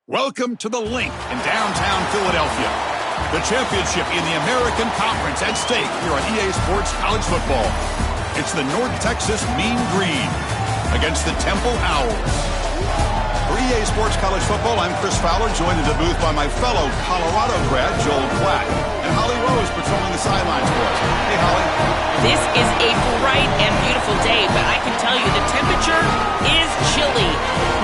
Welcome to the Link in downtown Philadelphia. The championship in the American Conference at stake here on EA Sports College Football. It's the North Texas Mean Green against the Temple Owls. For EA Sports College Football, I'm Chris Fowler, joined in the booth by my fellow Colorado grad, Joel Black, and Holly Rose patrolling the sidelines for us. Hey, Holly. This is a bright and beautiful day, but I can tell you the temperature is chilly.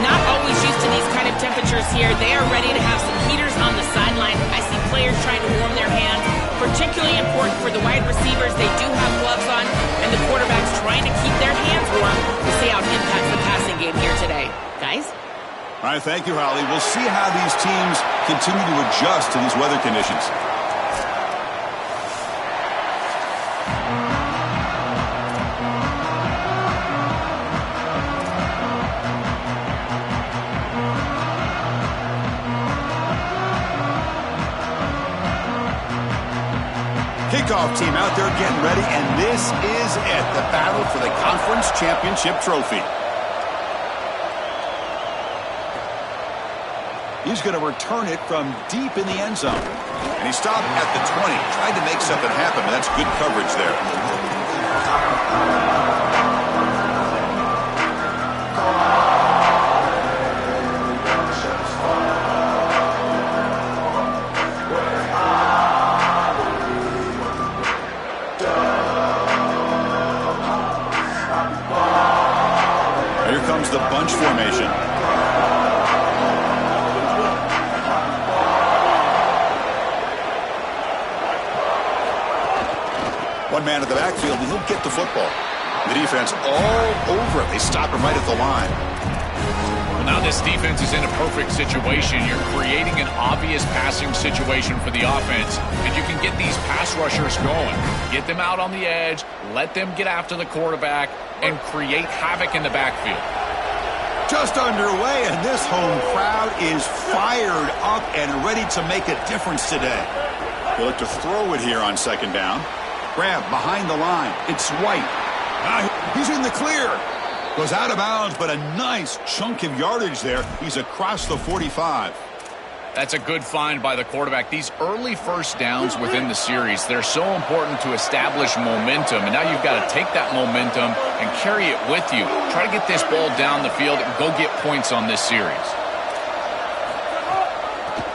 Not always used to these kind of temperatures here. They are ready to have some heaters on the sideline. I see players trying to warm their hands. Particularly important for the wide receivers. They do have gloves on, and the quarterbacks trying to keep their hands warm to see how it impacts the passing game here today. Guys? All right, thank you, Holly. We'll see how these teams continue to adjust to these weather conditions. Kickoff team out there getting ready, and this is it, the battle for the conference championship trophy. He's going to return it from deep in the end zone. And he stopped at the 20, tried to make something happen, but that's good coverage there. Here comes the bunch formation. One man at the backfield, and he'll get the football. The defense all over it. They stop him right at the line. Well, now this defense is in a perfect situation. You're creating an obvious passing situation for the offense, and you can get these pass rushers going. Get them out on the edge, let them get after the quarterback, and create havoc in the backfield. Just underway, and this home crowd is fired up and ready to make a difference today. They look to throw it here on second down. Grab behind the line. It's White. He's in the clear. Goes out of bounds, but a nice chunk of yardage there. He's across the 45. That's a good find by the quarterback. These early first downs within the series, they're so important to establish momentum. And now you've got to take that momentum and carry it with you. Try to get this ball down the field and go get points on this series.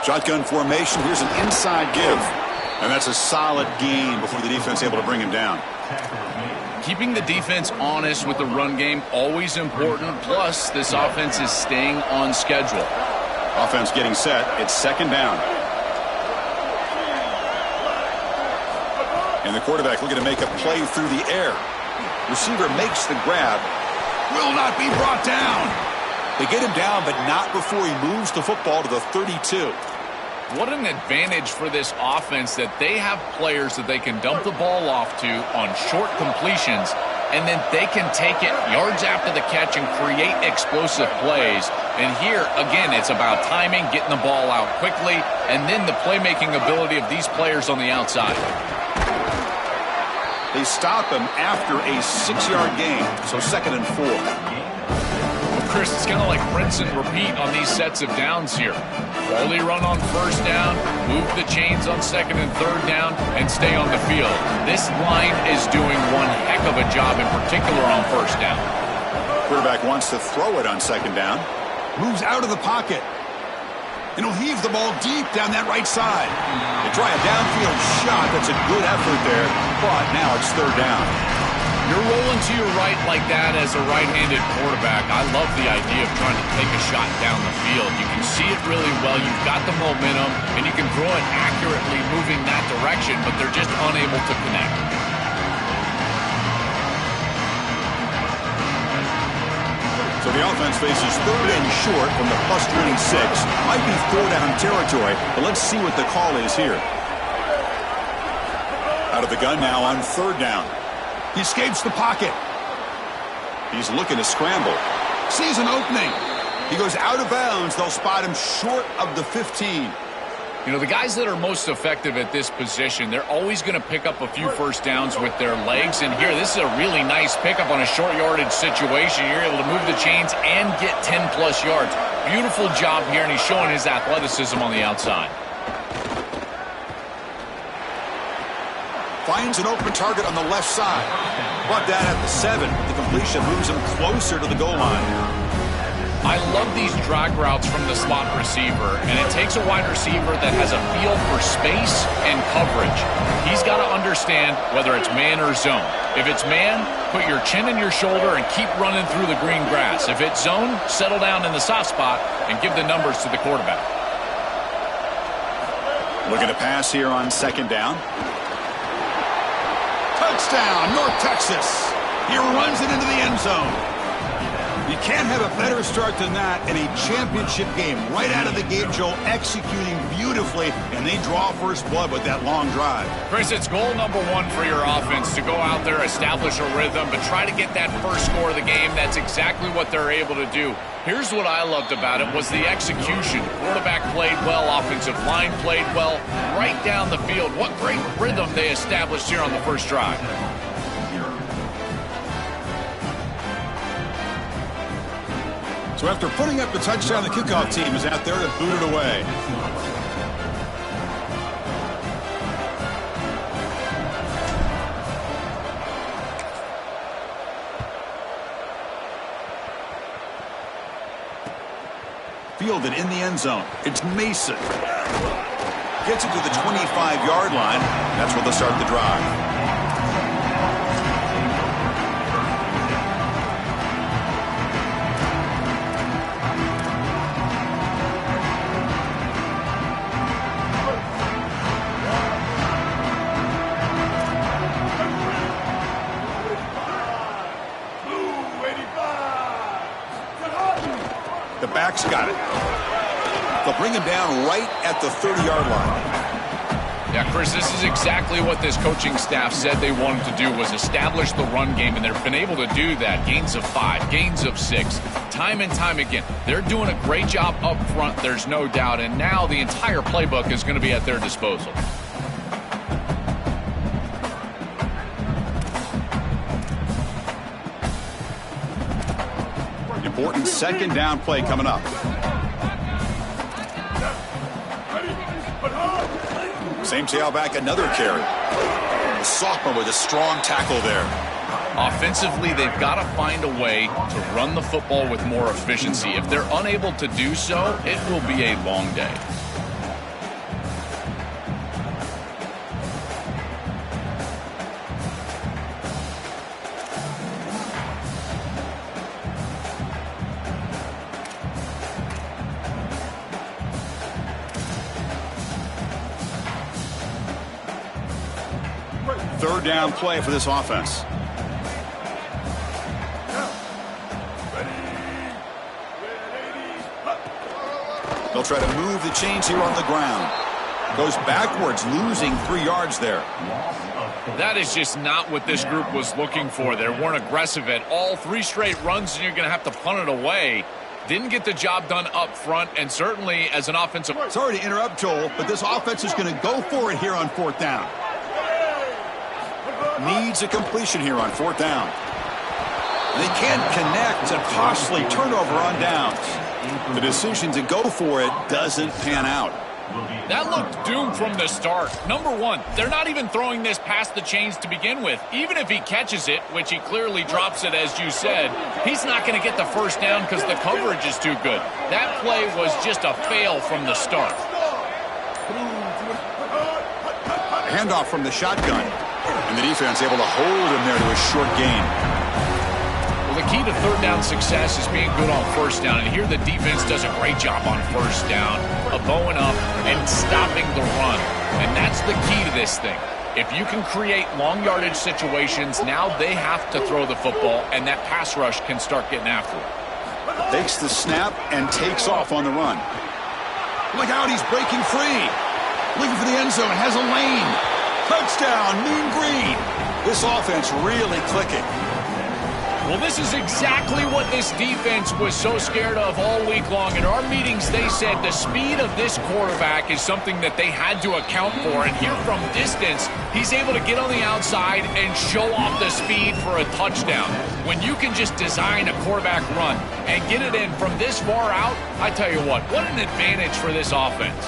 Shotgun formation. Here's an inside give. And that's a solid gain before the defense able to bring him down. Keeping the defense honest with the run game, always important. Plus, this offense is staying on schedule. Offense getting set. It's second down. And the quarterback looking to make a play through the air. Receiver makes the grab. Will not be brought down. They get him down, but not before he moves the football to the 32. What an advantage for this offense that they have players that they can dump the ball off to on short completions, and then they can take it yards after the catch and create explosive plays. And here, again, it's about timing, getting the ball out quickly, and then the playmaking ability of these players on the outside. They stop him after a 6-yard gain, so second and 4. Chris, it's kind of like rinse and repeat on these sets of downs here. Quality run on first down, move the chains on second and third down, and stay on the field. This line is doing one heck of a job, in particular on first down. Quarterback wants to throw it on second down. Moves out of the pocket. And he'll heave the ball deep down that right side. They try a downfield shot. That's a good effort there, but now it's third down. You're rolling to your right like that as a right-handed quarterback. I love the idea of trying to take a shot down the field. You can see it really well. You've got the momentum, and you can throw it accurately moving that direction, but they're just unable to connect. So the offense faces third and short from the plus 26. Might be third down territory, but let's see what the call is here. Out of the gun now on third down. He escapes the pocket. He's looking to scramble. Sees an opening. He goes out of bounds. They'll spot him short of the 15. You know, the guys that are most effective at this position, they're always going to pick up a few first downs with their legs. And here, this is a really nice pickup on a short yardage situation. You're able to move the chains and get 10-plus yards. Beautiful job here, and he's showing his athleticism on the outside. Finds an open target on the left side. Brought down at the 7. The completion moves him closer to the goal line. I love these drag routes from the slot receiver, and it takes a wide receiver that has a feel for space and coverage. He's got to understand whether it's man or zone. If it's man, put your chin in your shoulder and keep running through the green grass. If it's zone, settle down in the soft spot and give the numbers to the quarterback. Looking to pass here on second down. Touchdown, North Texas. He runs it into the end zone. You can't have a better start than that in a championship game. Right out of the gate, Joel executing beautifully, and they draw first blood with that long drive. Chris, it's goal number 1 for your offense to go out there, establish a rhythm, but try to get that first score of the game. That's exactly what they're able to do. Here's what I loved about it was the execution. Quarterback played well, offensive line played well, right down the field. What great rhythm they established here on the first drive. So after putting up the touchdown, the kickoff team is out there to boot it away. Fielded in the end zone. It's Mason. Gets it to the 25-yard line. That's where they'll start the drive. The back's got it. They'll bring him down right at the 30-yard line. Yeah, Chris, this is exactly what this coaching staff said they wanted to do, was establish the run game, and they've been able to do that. Gains of 5, gains of 6, time and time again. They're doing a great job up front, there's no doubt, and now the entire playbook is going to be at their disposal. Important second down play coming up. Same tailback, another carry. The sophomore with a strong tackle there. Offensively, they've got to find a way to run the football with more efficiency. If they're unable to do so, it will be a long day. Third down play for this offense. They'll try to move the chains here on the ground. Goes backwards, losing 3 yards there. That is just not what this group was looking for. They weren't aggressive at all. 3 straight runs, and you're going to have to punt it away. Didn't get the job done up front, and certainly as an offensive... Sorry to interrupt, Joel, but this offense is going to go for it here on 4th down. Needs a completion here on 4th down. They can't connect. A costly turnover on downs. The decision to go for it doesn't pan out. That looked doomed from the start. Number 1, they're not even throwing this past the chains to begin with. Even if he catches it, which he clearly drops it as you said, he's not going to get the first down because the coverage is too good. That play was just a fail from the start. Handoff from the shotgun. And the defense able to hold him there to a short gain. Well, the key to third down success is being good on first down. And here the defense does a great job on first down, bowing up and stopping the run. And that's the key to this thing. If you can create long yardage situations, now they have to throw the football, and that pass rush can start getting after it. Takes the snap and takes off on the run. Look out, he's breaking free. Looking for the end zone, has a lane. Touchdown, Mean Green. This offense really clicking. Well, this is exactly what this defense was so scared of all week long. In our meetings, they said the speed of this quarterback is something that they had to account for. And here from distance, he's able to get on the outside and show off the speed for a touchdown. When you can just design a quarterback run and get it in from this far out, I tell you what an advantage for this offense.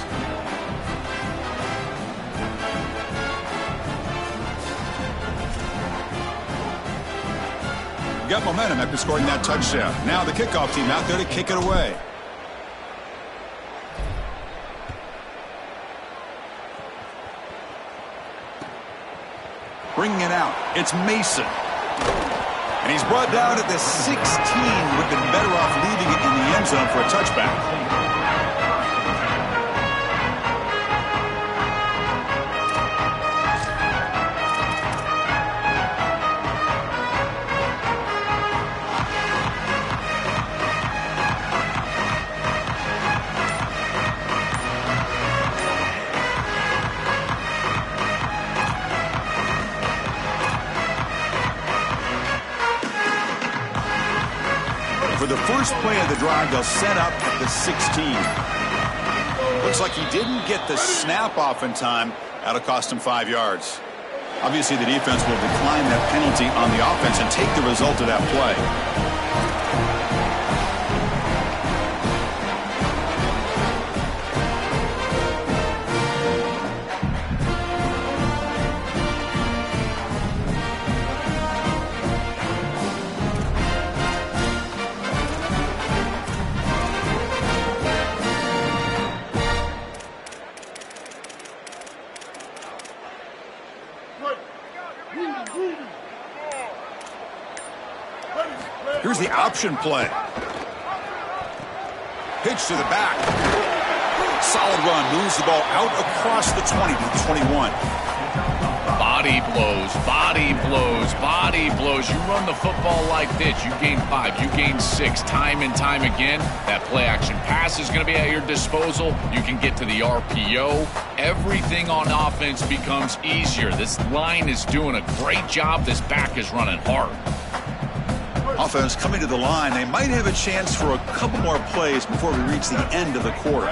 Got momentum after scoring that touchdown. Now the kickoff team out there to kick it away. Bringing it out, it's Mason. And he's brought down at the 16. Would have been better off leaving it in the end zone for a touchback. For the first play of the drive, they'll set up at the 16. Looks like he didn't get the snap off in time. That'll cost him 5 yards. Obviously, the defense will decline that penalty on the offense and take the result of that play. Here's the option play. Pitch to the back. Solid run. Moves the ball out across the 20 to the 21. Body blows, body blows, body blows. You run the football like this, you gain 5, you gain 6, time and time again. That play action pass is going to be at your disposal. You can get to the RPO. Everything on offense becomes easier. This line is doing a great job. This back is running hard. Offense coming to the line. They might have a chance for a couple more plays before we reach the end of the quarter.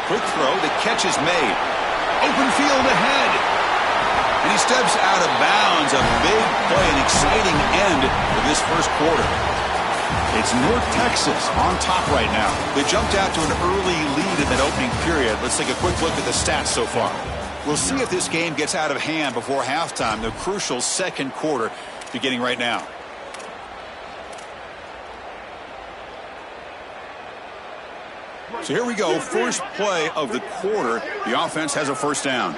Quick throw. The catch is made. Open field ahead. And he steps out of bounds. A big play, an exciting end to this first quarter. It's North Texas on top right now. They jumped out to an early lead in that opening period. Let's take a quick look at the stats so far. We'll see if this game gets out of hand before halftime, the crucial second quarter beginning right now. So here we go, first play of the quarter. The offense has a first down.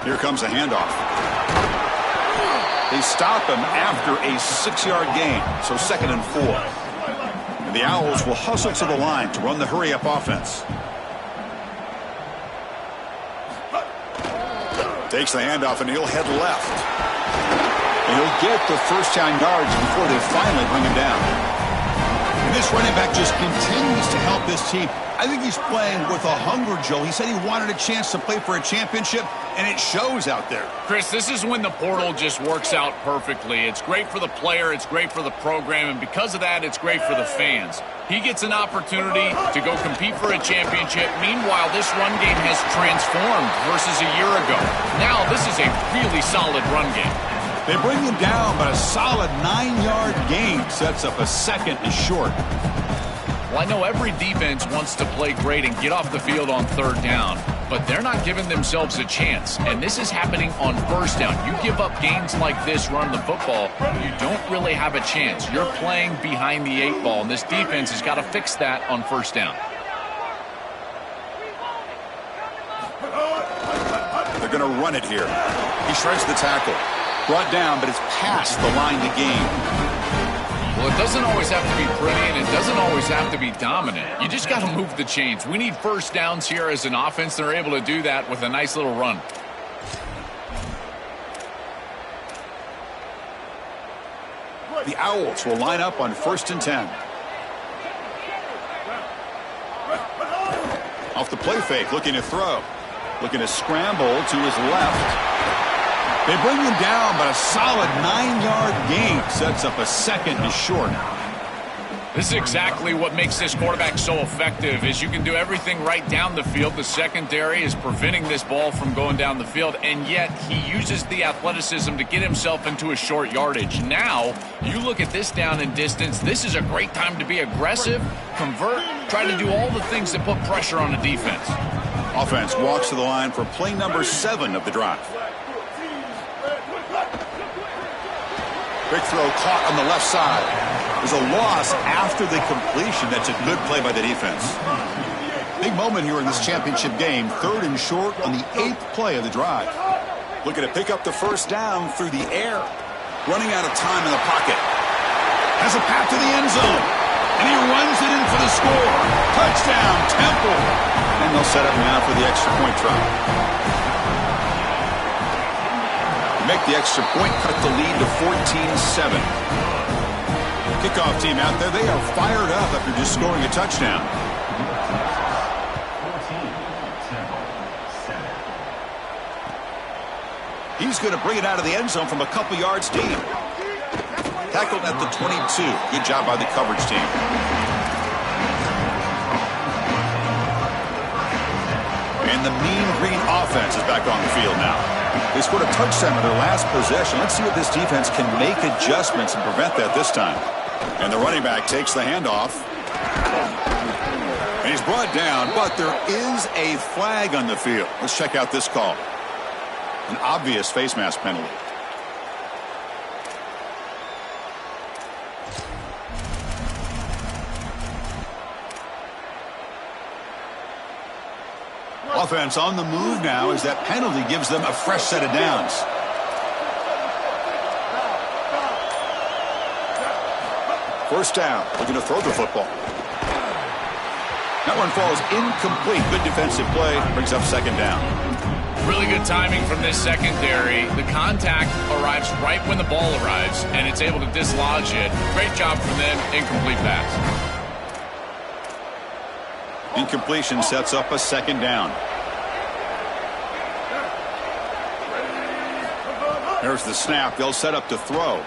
Here comes a handoff. They stop him after a 6-yard gain, so 2nd and 4. And the Owls will hustle to the line to run the hurry-up offense. Takes the handoff, and he'll head left. And he'll get the first down yards before they finally bring him down. And this running back just continues to help this team. I think he's playing with a hunger, Joe. He said he wanted a chance to play for a championship, and it shows out there. Chris, this is when the portal just works out perfectly. It's great for the player, it's great for the program, and because of that, it's great for the fans. He gets an opportunity to go compete for a championship. Meanwhile, this run game has transformed versus a year ago. Now, this is a really solid run game. They bring him down, but a solid 9-yard gain sets up a 2nd and short. Well, I know every defense wants to play great and get off the field on 3rd down, but they're not giving themselves a chance, and this is happening on 1st down. You give up gains like this, run the football, you don't really have a chance. You're playing behind the 8 ball, and this defense has got to fix that on 1st down. They're going to run it here. He shreds the tackle. Brought down, but it's past the line to gain. Well, it doesn't always have to be pretty, and it doesn't always have to be dominant. You just got to move the chains. We need first downs here as an offense. They're able to do that with a nice little run. The Owls will line up on 1st and 10. Off the play fake, looking to throw. Looking to scramble to his left. They bring him down, but a solid 9-yard gain sets up a second and short. This is exactly what makes this quarterback so effective, is you can do everything right down the field. The secondary is preventing this ball from going down the field, and yet he uses the athleticism to get himself into a short yardage. Now, you look at this down and distance, this is a great time to be aggressive, convert, try to do all the things that put pressure on the defense. Offense walks to the line for play number 7 of the drive. Big throw caught on the left side. There's a loss after the completion. That's a good play by the defense. Big moment here in this championship game. 3rd and short on the 8th play of the drive. Looking to pick up the first down through the air. Running out of time in the pocket. Has a path to the end zone. And he runs it in for the score. Touchdown, Temple. And they'll set up now for the extra point try. Make the extra point, cut the lead to 14-7. Kickoff team out there, they are fired up after just scoring a touchdown. He's going to bring it out of the end zone from a couple yards deep. Tackled at the 22. Good job by the coverage team. And the Mean Green offense is back on the field now. They scored a touchdown on their last possession. Let's see if this defense can make adjustments and prevent that this time. And the running back takes the handoff. And he's brought down, but there is a flag on the field. Let's check out this call. An obvious face mask penalty. Offense on the move now as that penalty gives them a fresh set of downs. First down, looking to throw the football. That one falls incomplete. Good defensive play, brings up second down. Really good timing from this secondary. The contact arrives right when the ball arrives, and it's able to dislodge it. Great job from them. Incomplete pass. Incompletion sets up a second down. There's the snap. They'll set up to throw.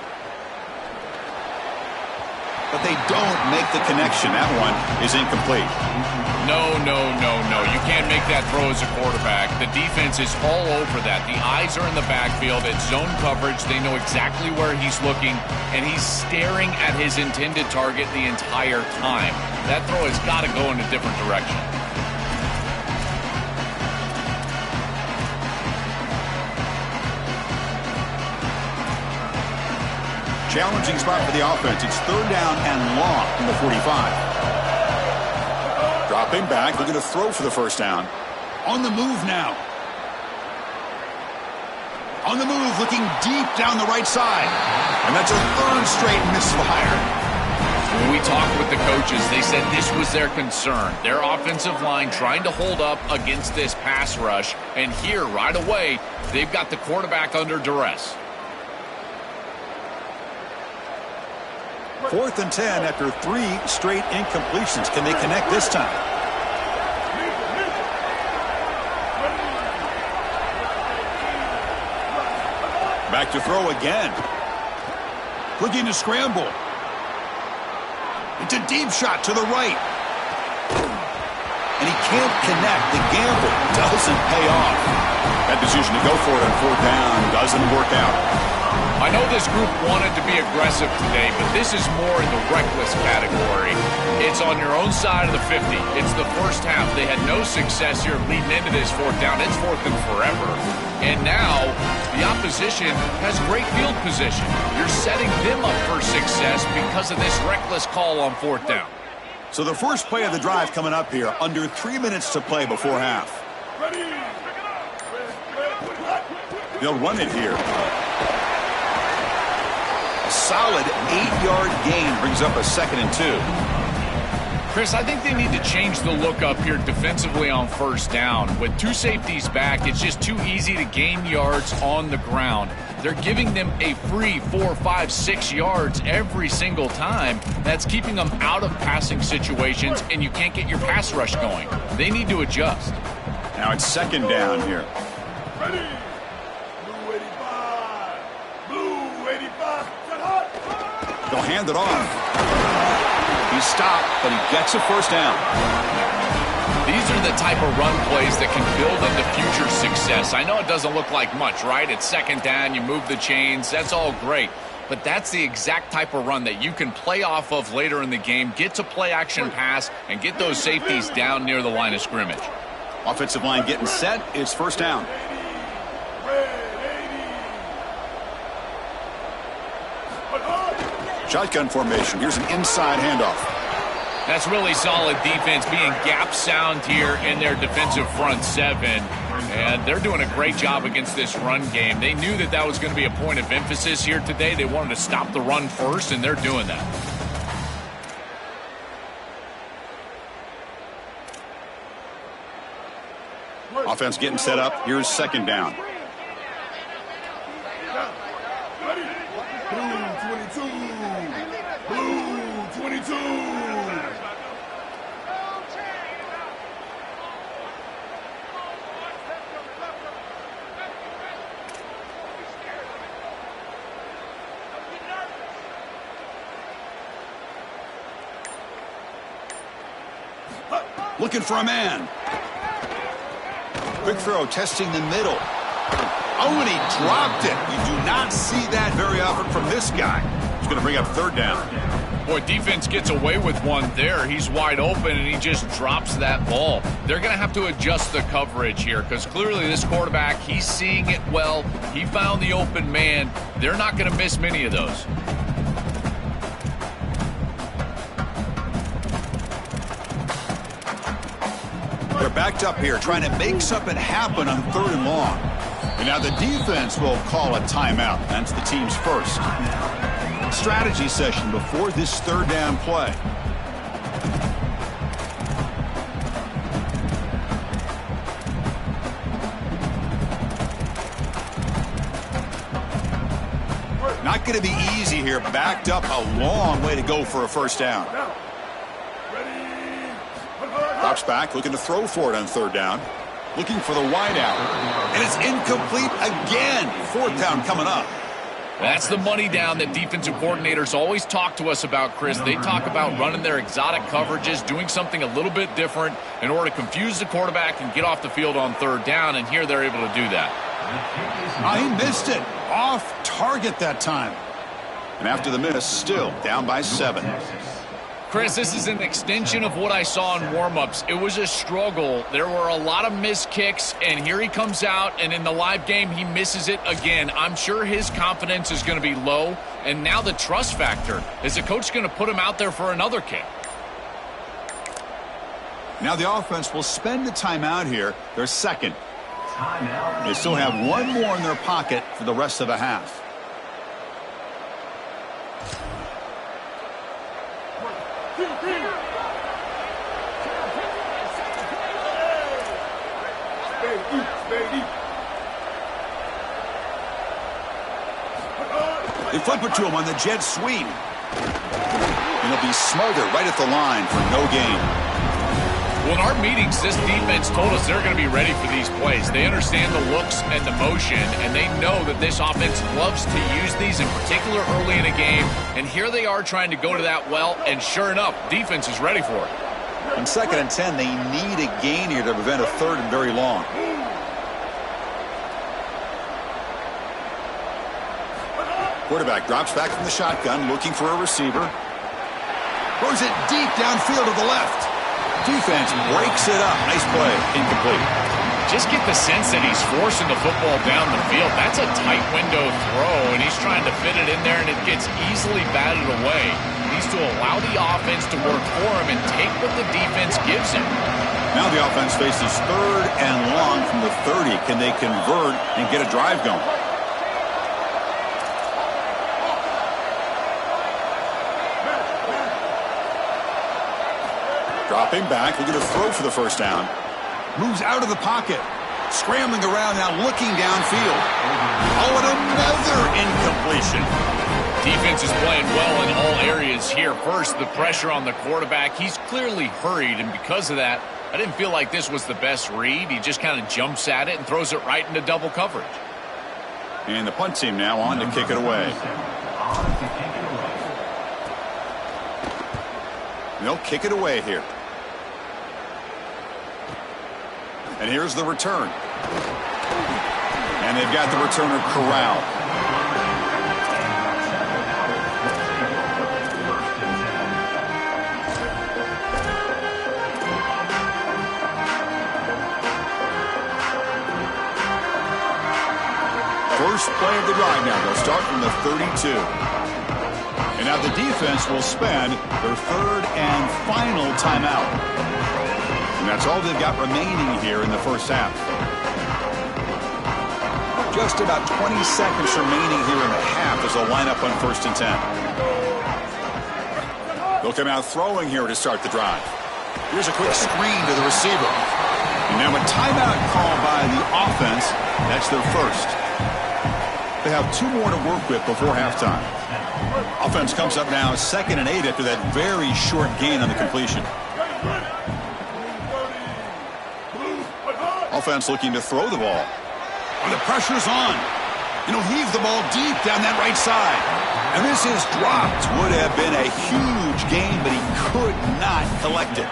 But they don't make the connection. That one is incomplete. No. You can't make that throw as a quarterback. The defense is all over that. The eyes are in the backfield. It's zone coverage. They know exactly where he's looking, and he's staring at his intended target the entire time. That throw has got to go in a different direction. Challenging spot for the offense. It's 3rd down and long from the 45. Dropping back, looking to throw for the first down. On the move now. On the move, looking deep down the right side. And that's a 3rd straight misfire. When we talked with the coaches, they said this was their concern. Their offensive line trying to hold up against this pass rush. And here, right away, they've got the quarterback under duress. 4th and 10 after 3 straight incompletions. Can they connect this time? Back to throw again. Looking to scramble. It's a deep shot to the right. And he can't connect. The gamble doesn't pay off. That decision to go for it on 4th down doesn't work out. I know this group wanted to be aggressive today, but this is more in the reckless category. It's on your own side of the 50. It's the first half. They had no success here leading into this 4th down. It's 4th and forever. And now the opposition has great field position. You're setting them up for success because of this reckless call on 4th down. So the first play of the drive coming up here, under 3 minutes to play before half. They'll run it here. A solid 8-yard gain brings up a 2nd and 2. Chris, I think they need to change the look up here defensively on 1st down. With 2 safeties back, it's just too easy to gain yards on the ground. They're giving them a free 4, 5, 6 yards every single time. That's keeping them out of passing situations, and you can't get your pass rush going. They need to adjust. Now it's second down here. Ready. Blue 85. Blue 85. They'll hand it off. He's stopped, but he gets a first down. These are the type of run plays that can build into future success. I know it doesn't look like much, right? It's second down, you move the chains, that's all great. But that's the exact type of run that you can play off of later in the game, get to play action pass, and get those safeties down near the line of scrimmage. Offensive line getting set. It's first down. Shotgun formation. Here's an inside handoff. That's really solid defense, being gap sound here in their defensive front seven. And they're doing a great job against this run game. They knew that that was going to be a point of emphasis here today. They wanted to stop the run first, and they're doing that. Offense getting set up. Here's second down. Blue 22. Blue 22. Looking for a man. Quick throw, testing the middle. Oh, and he dropped it. You do not see that very often from this guy. He's going to bring up third down. Boy, defense gets away with one there. He's wide open, and he just drops that ball. They're going to have to adjust the coverage here because clearly this quarterback, he's seeing it well. He found the open man. They're not going to miss many of those. They're backed up here, trying to make something happen on third and long. And now the defense will call a timeout. That's the team's first. Strategy session before this third down play. Not going to be easy here. Backed up a long way to go for a first down. Drops back, looking to throw for it on third down. Looking for the wide out. And it's incomplete again. Fourth down coming up. That's the money down that defensive coordinators always talk to us about, Chris. They talk about running their exotic coverages, doing something a little bit different in order to confuse the quarterback and get off the field on third down, and here they're able to do that. He missed it. Off target that time. And after the miss, still down by 7. Chris, this is an extension of what I saw in warm-ups. It was a struggle. There were a lot of missed kicks, and here he comes out, and in the live game, he misses it again. I'm sure his confidence is going to be low, and now the trust factor. Is the coach going to put him out there for another kick? Now the offense will spend the timeout here. They're second. They still have one more in their pocket for the rest of the half. They flip it to him on the jet sweep. And he'll be smothered right at the line for no gain. Well, in our meetings, this defense told us they're going to be ready for these plays. They understand the looks and the motion, and they know that this offense loves to use these, in particular early in a game. And here they are trying to go to that well, and sure enough, defense is ready for it. On second and 10, they need a gain here to prevent a third and very long. Quarterback drops back from the shotgun, looking for a receiver. Throws it deep downfield to the left. Defense breaks it up. Nice play. Incomplete. Just get the sense that he's forcing the football down the field. That's a tight window throw, and he's trying to fit it in there, and it gets easily batted away. He needs to allow the offense to work for him and take what the defense gives him. Now the offense faces third and long from the 30. Can they convert and get a drive going? Dropping back, looking to throw for the first down. Moves out of the pocket. Scrambling around now, looking downfield. Oh, and another incompletion. Defense is playing well in all areas here. First, the pressure on the quarterback. He's clearly hurried, and because of that, I didn't feel like this was the best read. He just kind of jumps at it and throws it right into double coverage. And the punt team now on to kick it away. They'll kick it away here. And here's the return. And they've got the returner corralled. First play of the drive now. They'll start from the 32. And now the defense will spend their third and final timeout. And that's all they've got remaining here in the first half. Just about 20 seconds remaining here in the half as they'll line up on 1st and 10. They'll come out throwing here to start the drive. Here's a quick screen to the receiver. And now a timeout call by the offense. That's their first. They have 2 more to work with before halftime. Offense comes up now 2nd and 8 after that very short gain on the completion. Offense looking to throw the ball. And the pressure's on. Heave the ball deep down that right side. And this is dropped. Would have been a huge gain, but he could not collect it.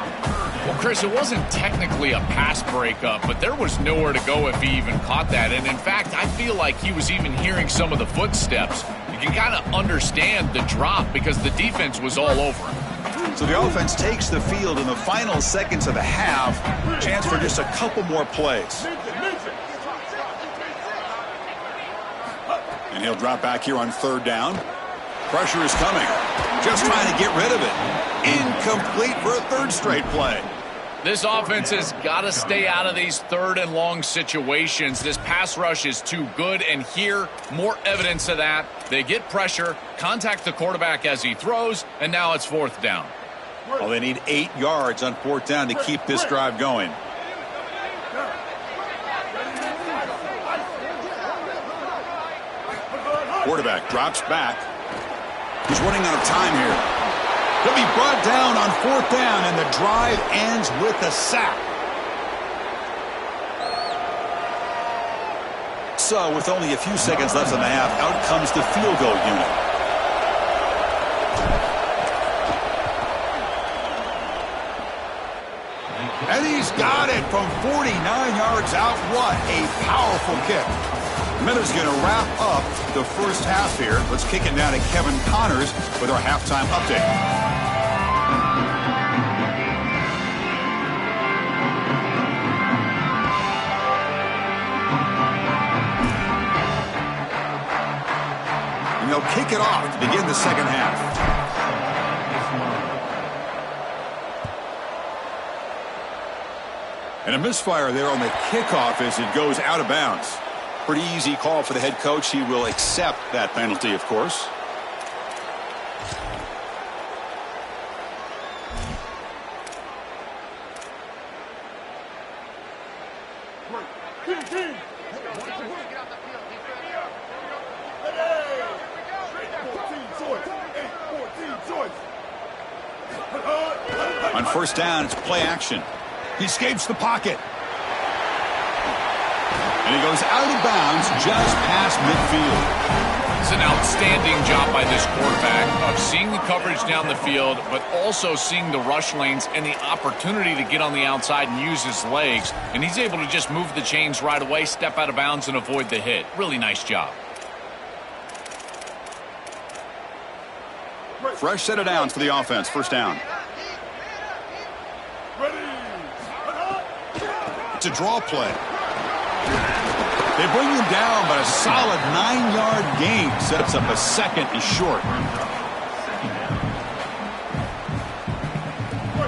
Well, Chris, it wasn't technically a pass breakup, but there was nowhere to go if he even caught that. And, in fact, I feel like he was even hearing some of the footsteps. You can kind of understand the drop because the defense was all over him. So the offense takes the field in the final seconds of the half. Chance for just a couple more plays. And he'll drop back here on 3rd down. Pressure is coming. Just trying to get rid of it. Incomplete for a 3rd straight play. This offense has got to stay out of these 3rd and long situations. This pass rush is too good, and here, more evidence of that. They get pressure, contact the quarterback as he throws, and now it's 4th down. Well, they need 8 yards on 4th down to keep this drive going. Quarterback drops back. He's running out of time here. He'll be brought down on 4th down, and the drive ends with a sack. So, with only a few seconds left in the half, out comes the field goal unit. And he's got it from 49 yards out. What a powerful kick. Miller's going to wrap up the first half here. Let's kick it now to Kevin Connors with our halftime update. And they'll kick it off to begin the second half. And a misfire there on the kickoff as it goes out of bounds. Pretty easy call for the head coach. He will accept that penalty, of course. On 1st down, it's play action. He escapes the pocket. And he goes out of bounds just past midfield. It's an outstanding job by this quarterback of seeing the coverage down the field, but also seeing the rush lanes and the opportunity to get on the outside and use his legs. And he's able to just move the chains right away, step out of bounds, and avoid the hit. Really nice job. Fresh set of downs for the offense. 1st down. It's a draw play. They bring him down, but a solid 9-yard gain sets up a 2nd and short.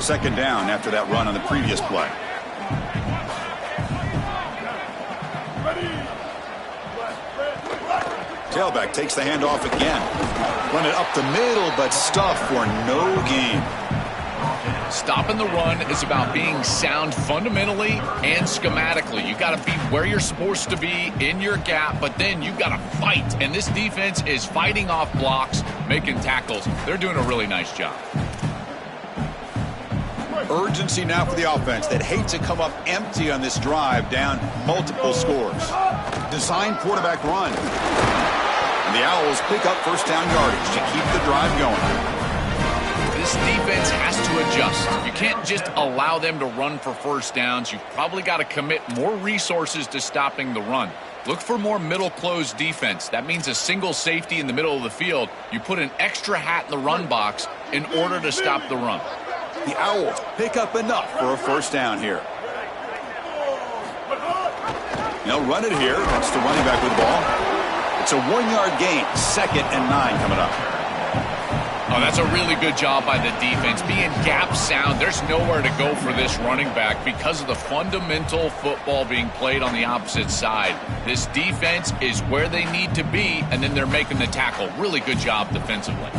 2nd down after that run on the previous play. Tailback takes the handoff again. Run it up the middle, but stuffed for no gain. Stopping the run is about being sound fundamentally and schematically. You got to be where you're supposed to be in your gap, but then you got to fight. And this defense is fighting off blocks, making tackles. They're doing a really nice job. Urgency now for the offense that hate to come up empty on this drive, down multiple scores. Design quarterback run. And the Owls pick up first down yardage to keep the drive going. This defense has to adjust. You can't just allow them to run for first downs. You've probably got to commit more resources to stopping the run. Look for more middle closed defense. That means a single safety in the middle of the field. You put an extra hat in the run box in order to stop the run. The Owls pick up enough for a first down here. They'll run it here. That's the running back with the ball. It's a 1-yard gain. 2nd and 9 coming up. Oh, that's a really good job by the defense. Being gap sound, there's nowhere to go for this running back because of the fundamental football being played on the opposite side. This defense is where they need to be, and then they're making the tackle. Really good job defensively.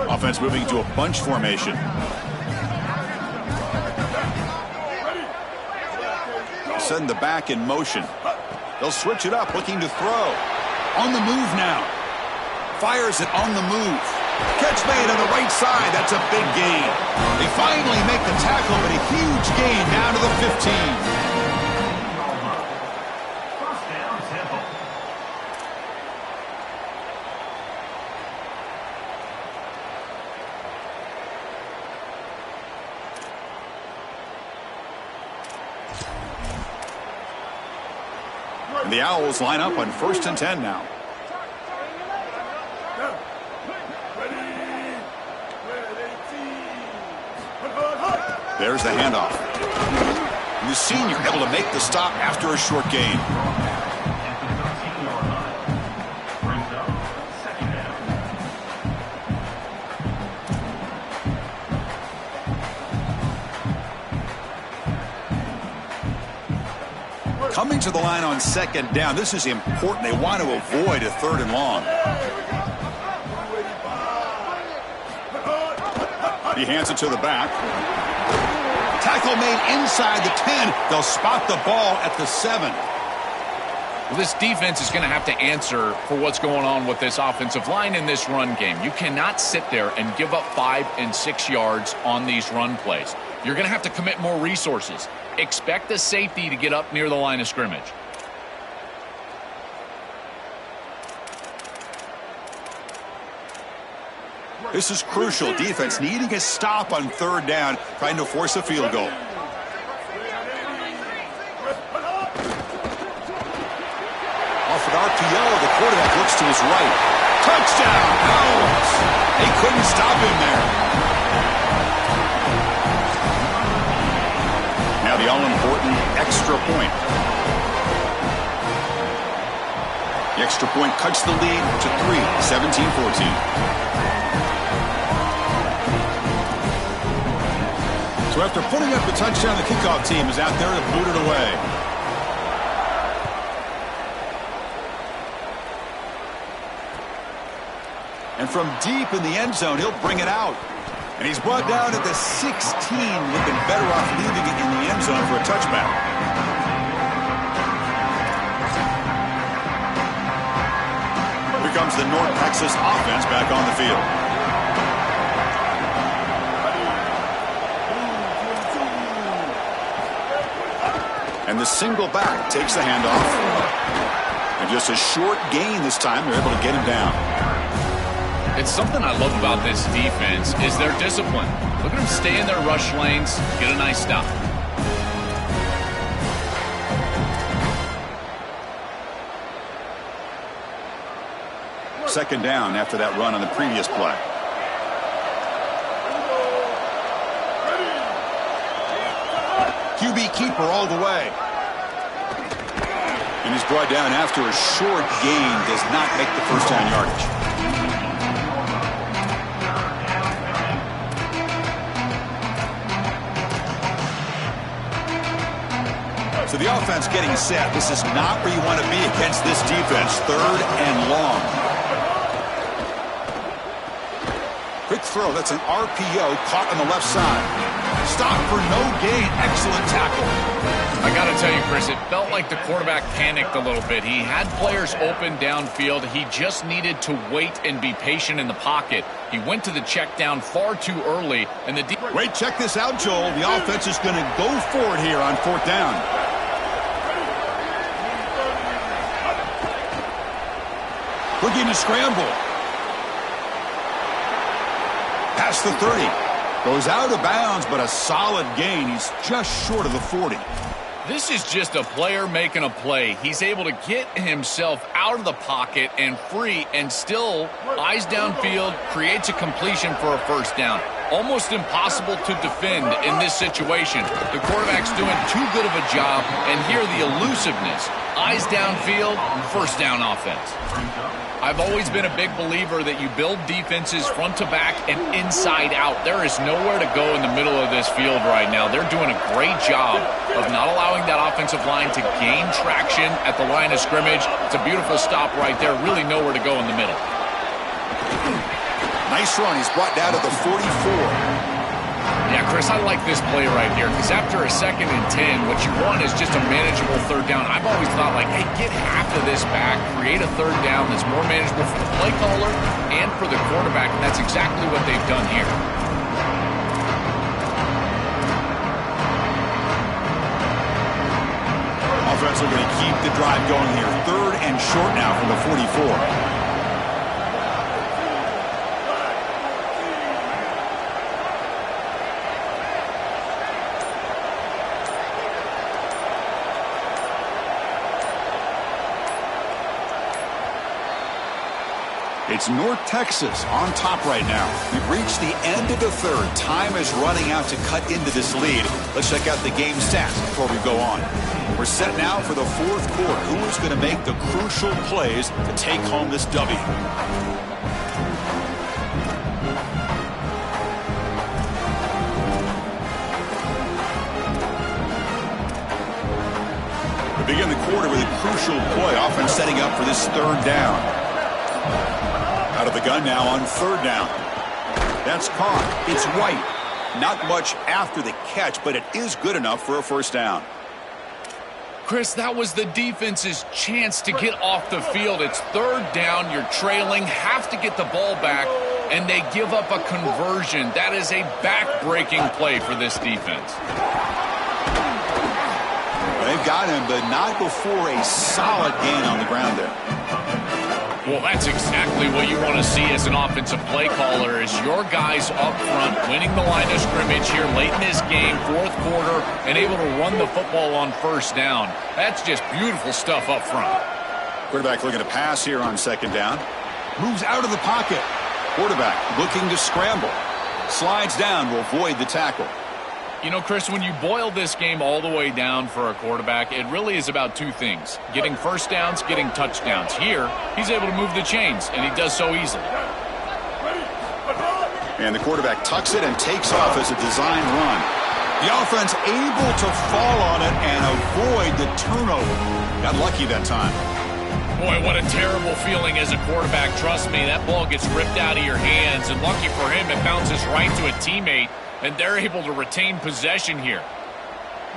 Offense moving to a bunch formation. Send the back in motion. They'll switch it up, looking to throw. On the move now. Fires it on the move. Catch made on the right side. That's a big gain. They finally make the tackle, but a huge gain down to the 15. The Owls line up on 1st and 10 now. There's the handoff. And the senior able to make the stop after a short gain. Coming to the line on 2nd down. This is important. They want to avoid a 3rd and long. He hands it to the back. Tackle made inside the 10. They'll spot the ball at the 7. Well, this defense is going to have to answer for what's going on with this offensive line in this run game. You cannot sit there and give up 5 and 6 yards on these run plays. You're going to have to commit more resources. Expect the safety to get up near the line of scrimmage. This is crucial. Defense needing a stop on 3rd down, trying to force a field goal. Off an RPO, the quarterback looks to his right. Touchdown, Owls! They couldn't stop him there. Now the all-important extra point. The extra point cuts the lead to 3, 17-14. So after putting up the touchdown, the kickoff team is out there to boot it away. And from deep in the end zone, he'll bring it out. And he's brought down at the 16. Looking better off leaving it in the end zone for a touchback. Here comes the North Texas offense back on the field. And the single back takes the handoff. And just a short gain this time. They're able to get him down. It's something I love about this defense is their discipline. Look at them stay in their rush lanes, get a nice stop. Second down after that run on the previous play. QB keeper all the way. And he's brought down after a short gain. Does not make the first down yardage. So the offense getting set. This is not where you want to be against this defense. 3rd and long. Quick throw. That's an RPO caught on the left side. Stop for no gain. Excellent tackle. I got to tell you, Chris, it felt like the quarterback panicked a little bit. He had players open downfield. He just needed to wait and be patient in the pocket. He went to the check down far too early. And Wait, check this out, Joel. The offense is going to go for it here on 4th down. Looking to scramble. Past the 30. Goes out of bounds, but a solid gain. He's just short of the 40. This is just a player making a play. He's able to get himself out of the pocket and free and still eyes downfield, creates a completion for a 1st down. Almost impossible to defend in this situation. The quarterback's doing too good of a job, and here the elusiveness. Eyes downfield, 1st down offense. I've always been a big believer that you build defenses front to back and inside out. There is nowhere to go in the middle of this field right now. They're doing a great job of not allowing that offensive line to gain traction at the line of scrimmage. It's a beautiful stop right there. Really nowhere to go in the middle. Nice run. He's brought down to the 44. Yeah, Chris, I like this play right here because after a 2nd and 10, what you want is just a manageable 3rd down. I've always thought, like, hey, get half of this back, create a 3rd down that's more manageable for the play caller and for the quarterback, and that's exactly what they've done here. Offense are going to keep the drive going here. 3rd and short now from the 44. It's North Texas on top right now. We've reached the end of the 3rd. Time is running out to cut into this lead. Let's check out the game stats before we go on. We're set now for the 4th quarter. Who is going to make the crucial plays to take home this W? We begin the quarter with a crucial play. Offense setting up for this 3rd down. Out of the gun now on 3rd down. That's caught. It's White. Not much after the catch, but it is good enough for a 1st down. Chris, that was the defense's chance to get off the field. It's 3rd down. You're trailing. Have to get the ball back, and they give up a conversion. That is a back-breaking play for this defense. They've got him, but not before a solid gain on the ground there. Well, that's exactly what you want to see as an offensive play caller is your guys up front winning the line of scrimmage here late in this game, 4th quarter, and able to run the football on 1st down. That's just beautiful stuff up front. Quarterback looking to pass here on 2nd down. Moves out of the pocket. Quarterback looking to scramble. Slides down, will avoid the tackle. You know, Chris, when you boil this game all the way down for a quarterback, it really is about 2 things. Getting 1st downs, getting touchdowns. Here, he's able to move the chains, and he does so easily. And the quarterback tucks it and takes off as a design run. The offense able to fall on it and avoid the turnover. Got lucky that time. Boy, what a terrible feeling as a quarterback. Trust me, that ball gets ripped out of your hands, and lucky for him, it bounces right to a teammate. And they're able to retain possession here.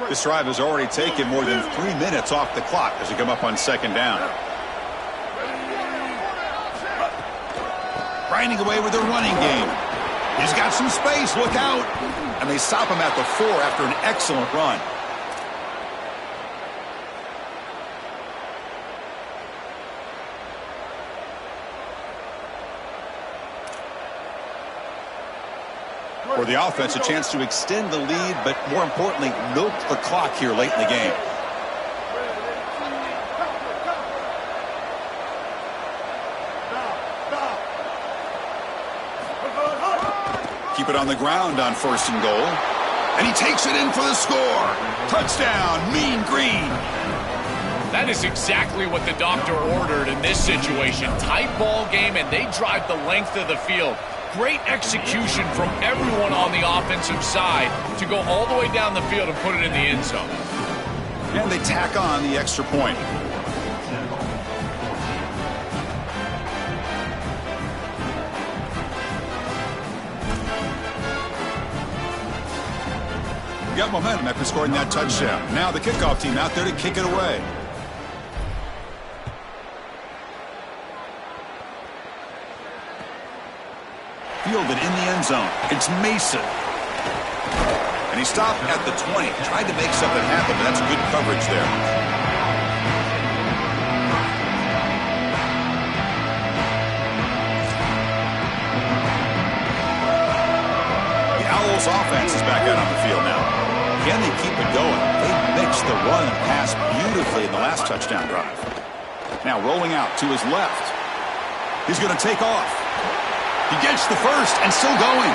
This drive has already taken more than 3 minutes off the clock as they come up on 2nd down. Grinding away with their running game. He's got some space. Look out. And they stop him at the 4 after an excellent run. For the offense, a chance to extend the lead, but more importantly, milk the clock here late in the game. Keep it on the ground on 1st and goal. And he takes it in for the score. Touchdown, Mean Green. That is exactly what the doctor ordered in this situation. Tight ball game, and they drive the length of the field. Great execution from everyone on the offensive side to go all the way down the field and put it in the end zone. And they tack on the extra point. Got momentum after scoring that touchdown. Now the kickoff team out there to kick it away. Fielded in the end zone. It's Mason. And he stopped at the 20. Tried to make something happen, but that's good coverage there. The Owls offense is back out on the field now. Can they keep it going? They mixed the run and pass beautifully in the last touchdown drive. Now rolling out to his left. He's going to take off. He gets the first and still going.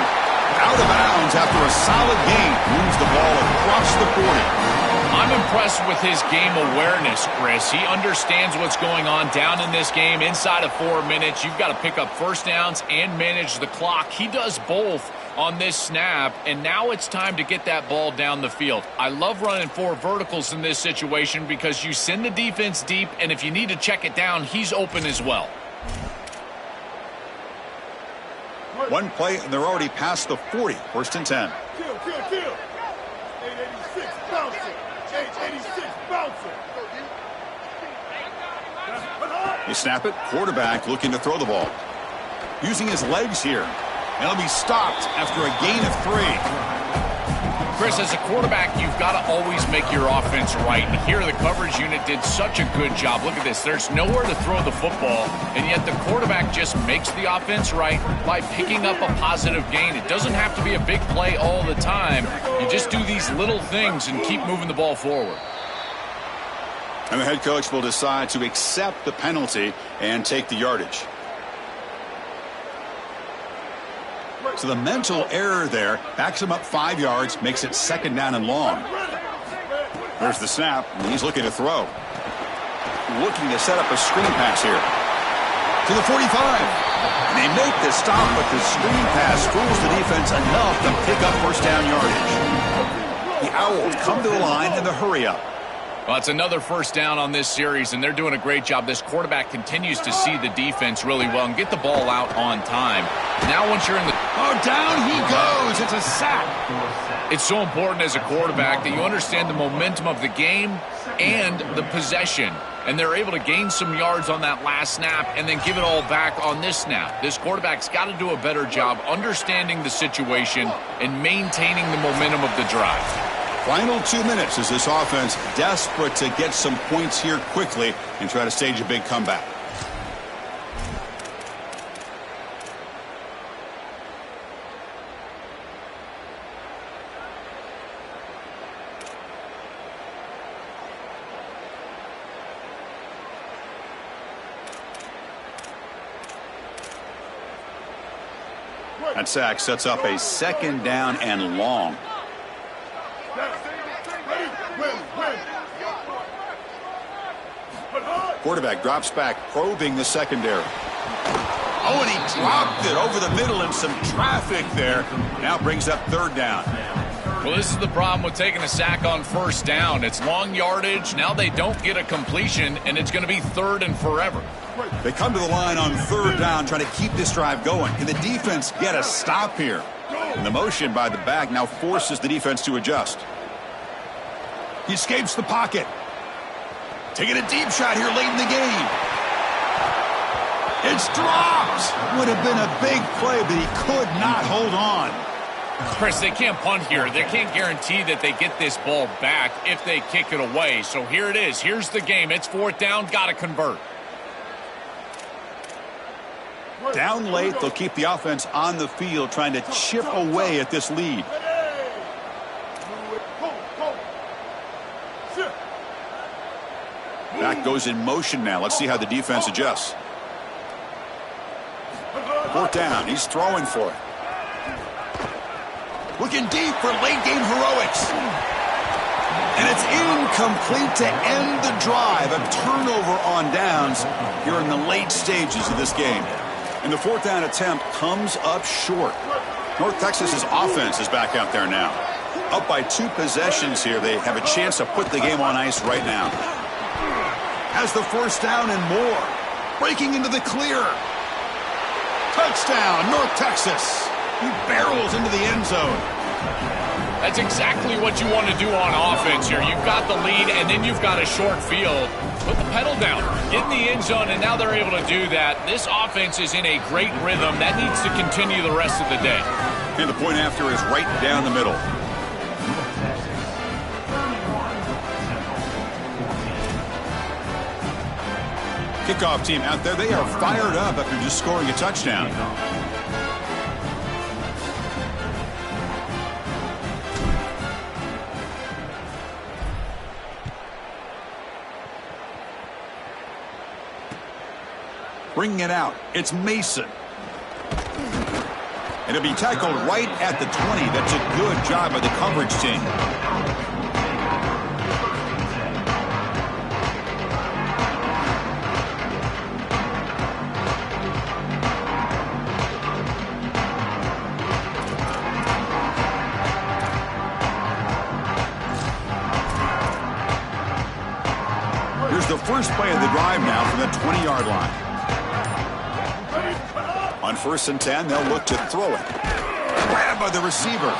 Out of bounds after a solid gain. Moves the ball across the 40. I'm impressed with his game awareness, Chris. He understands what's going on down in this game. Inside of 4 minutes, you've got to pick up first downs and manage the clock. He does both on this snap, and now it's time to get that ball down the field. I love running 4 verticals in this situation because you send the defense deep, and if you need to check it down, he's open as well. One play, and they're already past the 40. First and 10. Kill. 886, bouncer. 886, bouncer. You snap it. Quarterback looking to throw the ball. Using his legs here. And he'll be stopped after a gain of 3. Chris, as a quarterback, you've got to always make your offense right. And here, the coverage unit did such a good job. Look at this. There's nowhere to throw the football, and yet the quarterback just makes the offense right by picking up a positive gain. It doesn't have to be a big play all the time. You just do these little things and keep moving the ball forward. And the head coach will decide to accept the penalty and take the yardage. So the mental error there backs him up 5 yards, makes it second down and long. There's the snap, and he's looking to throw. Looking to set up a screen pass here. To the 45. And they make the stop, but the screen pass fools the defense enough to pick up first down yardage. The Owls come to the line in the hurry-up. Well, it's another first down on this series, and they're doing a great job. This quarterback continues to see the defense really well and get the ball out on time. Now once you're in the... Oh, down he goes. It's a sack. It's so important as a quarterback that you understand the momentum of the game and the possession. And they're able to gain some yards on that last snap and then give it all back on this snap. This quarterback's got to do a better job understanding the situation and maintaining the momentum of the drive. Final 2 minutes as this offense desperate to get some points here quickly and try to stage a big comeback. That sack sets up a second down and long. Quarterback drops back, probing the secondary. Oh, and he dropped it over the middle and some traffic there. Now brings up third down. Well, this is the problem with taking a sack on first down. It's long yardage. Now they don't get a completion, and it's going to be third and forever. They come to the line on third down, trying to keep this drive going. Can the defense get a stop here? And the motion by the back now forces the defense to adjust. He escapes the pocket. Taking a deep shot here late in the game. It's dropped. Would have been a big play, but he could not hold on. Chris, they can't punt here. They can't guarantee that they get this ball back if they kick it away. So here it is. Here's the game. It's fourth down. Got to convert. Down late, they'll keep the offense on the field trying to chip away at this lead. Back goes in motion now. Let's see how the defense adjusts. Fourth down. He's throwing for it. Looking deep for late game heroics. And it's incomplete to end the drive. A turnover on downs here in the late stages of this game. And the fourth down attempt comes up short. North Texas's offense is back out there now. Up by 2 possessions here. They have a chance to put the game on ice right now. Has the first down and more. Breaking into the clear. Touchdown, North Texas. He barrels into the end zone. That's exactly what you want to do on offense here. You've got the lead, and then you've got a short field. Put the pedal down, get in the end zone, and now they're able to do that. This offense is in a great rhythm. That needs to continue the rest of the day. And the point after is right down the middle. Kickoff team out there, they are fired up after just scoring a touchdown. Bringing it out, it's Mason. And it'll be tackled right at the 20. That's a good job by the coverage team. Here's the first play of the drive now from the 20-yard line. On 1st and 10, they'll look to throw it. Grabbed by the receiver.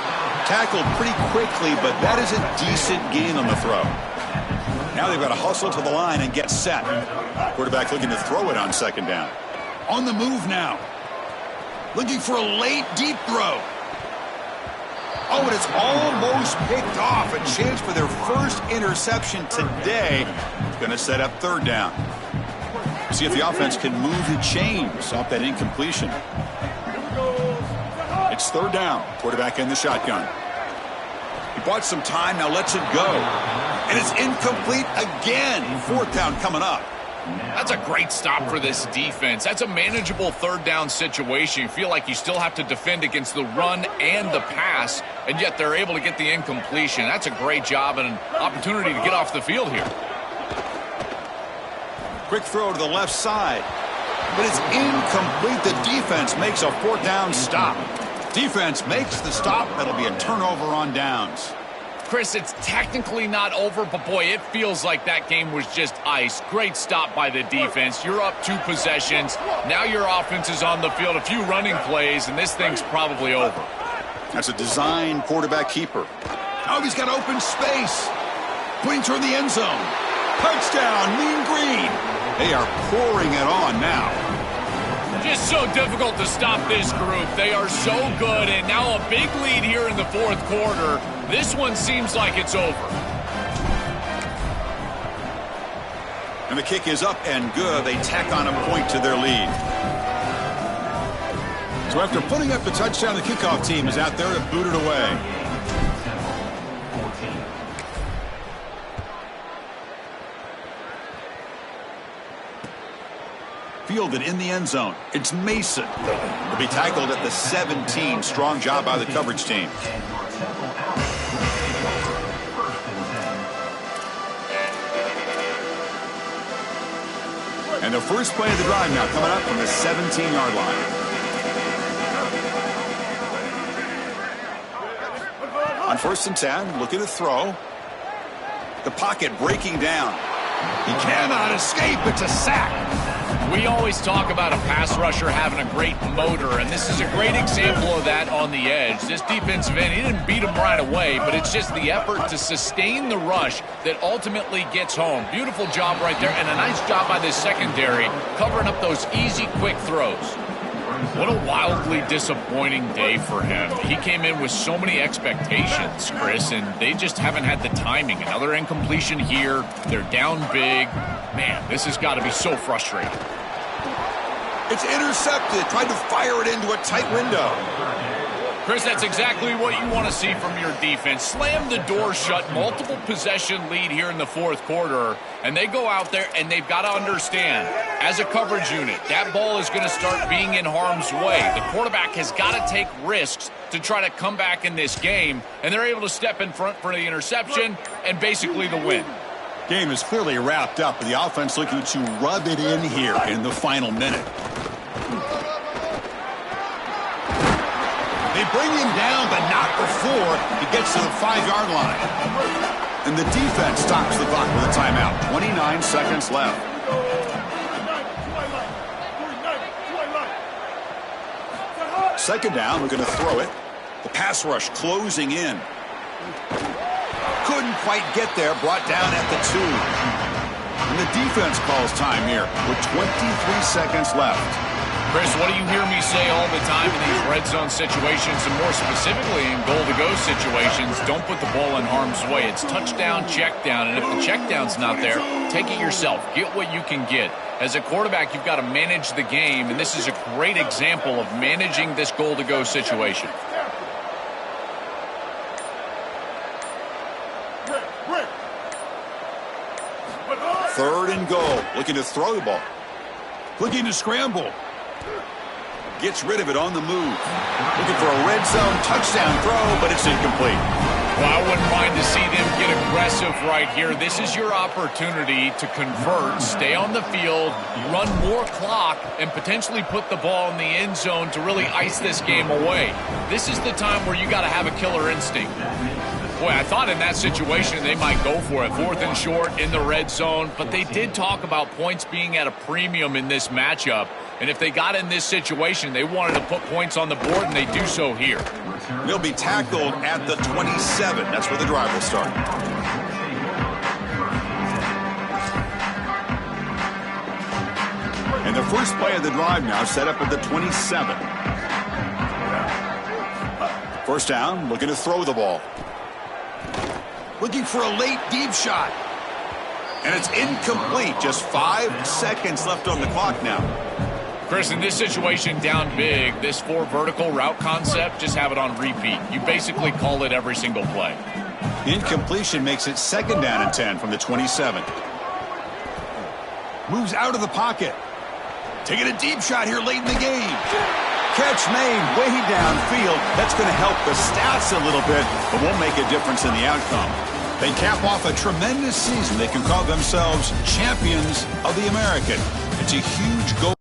Tackled pretty quickly, but that is a decent gain on the throw. Now they've got to hustle to the line and get set. Quarterback looking to throw it on 2nd down. On the move now. Looking for a late, deep throw. Oh, and it's almost picked off. A chance for their first interception today. Going to set up 3rd down. See if the offense can move the chains off that incompletion. It's 3rd down. Quarterback in the shotgun. He bought some time, now lets it go. And it's incomplete again. 4th down coming up. That's a great stop for this defense. That's a manageable 3rd down situation. You feel like you still have to defend against the run and the pass, and yet they're able to get the incompletion. That's a great job and an opportunity to get off the field here. Quick throw to the left side. But it's incomplete. The defense makes a 4th down stop. Defense makes the stop. That'll be a turnover on downs. Chris, it's technically not over, but boy, it feels like that game was just ice. Great stop by the defense. You're up 2 possessions. Now your offense is on the field. A few running plays, and this thing's probably over. That's a design quarterback keeper. Oh, he's got open space. Pointing toward the end zone. Touchdown, Mean Green. They are pouring it on now. Just so difficult to stop this group. They are so good, and now a big lead here in the 4th quarter. This one seems like it's over. And the kick is up and good. They tack on a point to their lead. So after putting up the touchdown, the kickoff team is out there to boot it away. Fielded in the end zone. It's Mason. He'll be tackled at the 17. Strong job by the coverage team. And the first play of the drive now coming up from the 17-yard line. On 1st and 10, looking to throw. The pocket breaking down. He cannot escape. It's a sack. We always talk about a pass rusher having a great motor, and this is a great example of that on the edge. This defensive end, he didn't beat him right away, but it's just the effort to sustain the rush that ultimately gets home. Beautiful job right there, and a nice job by this secondary covering up those easy, quick throws. What a wildly disappointing day for him. He came in with so many expectations, Chris, and they just haven't had the timing. Another incompletion here. They're down big. Man, this has got to be so frustrating. It's intercepted. Tried to fire it into a tight window. Chris, that's exactly what you want to see from your defense. Slam the door shut, multiple possession lead here in the 4th quarter, and they go out there and they've got to understand, as a coverage unit, that ball is going to start being in harm's way. The quarterback has got to take risks to try to come back in this game, and they're able to step in front for the interception and basically the win. Game is clearly wrapped up, with the offense looking to rub it in here in the final minute. They bring him down, but not before he gets to the 5-yard line. And the defense stops the clock with a timeout. 29 seconds left. Second down, we're going to throw it. The pass rush closing in. Couldn't quite get there, brought down at the 2. And the defense calls time here with 23 seconds left. Chris, what do you hear me say all the time in these red zone situations, and more specifically in goal-to-go situations? Don't put the ball in harm's way. It's touchdown, check down, and if the check down's not there, take it yourself. Get what you can get. As a quarterback, you've got to manage the game, and this is a great example of managing this goal-to-go situation. Third and goal. Looking to throw the ball. Looking to scramble. Gets rid of it on the move. Looking for a red zone touchdown throw, but it's incomplete. Well, I wouldn't mind to see them get aggressive right here. This is your opportunity to convert, stay on the field, run more clock, and potentially put the ball in the end zone to really ice this game away. This is the time where you got to have a killer instinct. Boy, I thought in that situation they might go for it. 4th and short in the red zone, but they did talk about points being at a premium in this matchup. And if they got in this situation, they wanted to put points on the board, and they do so here. He'll be tackled at the 27. That's where the drive will start. And the first play of the drive now set up at the 27. First down, looking to throw the ball. Looking for a late deep shot. And it's incomplete. Just 5 seconds left on the clock now. Chris, in this situation, down big, this 4 vertical route concept, just have it on repeat. You basically call it every single play. Incompletion makes it 2nd down and 10 from the 27. Moves out of the pocket. Taking a deep shot here late in the game. Catch made way downfield. That's going to help the stats a little bit, but won't make a difference in the outcome. They cap off a tremendous season. They can call themselves champions of the American. It's a huge goal.